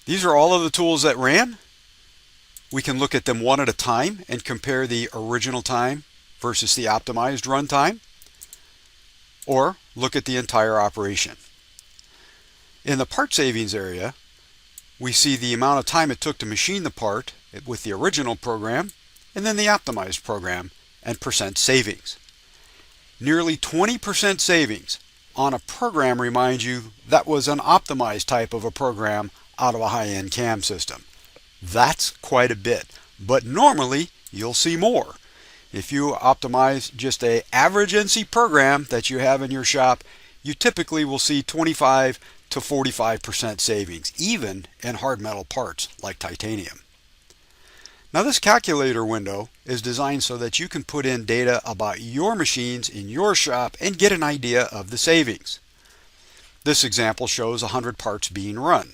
These are all of the tools that ran. We can look at them one at a time and compare the original time versus the optimized run time, or look at the entire operation. In the part savings area, we see the amount of time it took to machine the part with the original program and then the optimized program and percent savings. Nearly 20% savings on a program, remind you, that was an optimized type of a program out of a high-end CAM system. That's quite a bit, but normally you'll see more. If you optimize just an average NC program that you have in your shop, you typically will see 25 to 45% savings, even in hard metal parts like titanium. Now this calculator window is designed so that you can put in data about your machines in your shop and get an idea of the savings. This example shows 100 parts being run.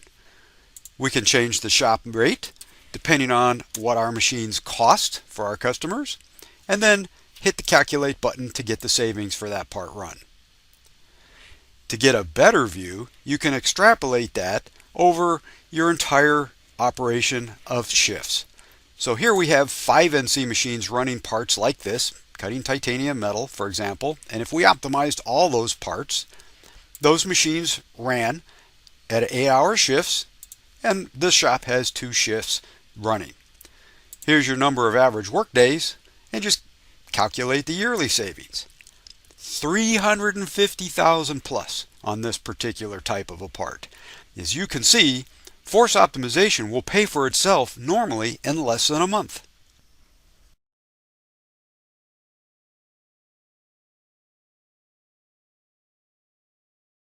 We can change the shop rate depending on what our machines cost for our customers, and then hit the calculate button to get the savings for that part run. To get a better view, you can extrapolate that over your entire operation of shifts. So here we have 5 NC machines running parts like this, cutting titanium metal, for example, and if we optimized all those parts, those machines ran at 8-hour shifts, and this shop has 2 shifts running. Here's your number of average work days, and just calculate the yearly savings. 350,000 plus on this particular type of a part. As you can see, force optimization will pay for itself normally in less than a month.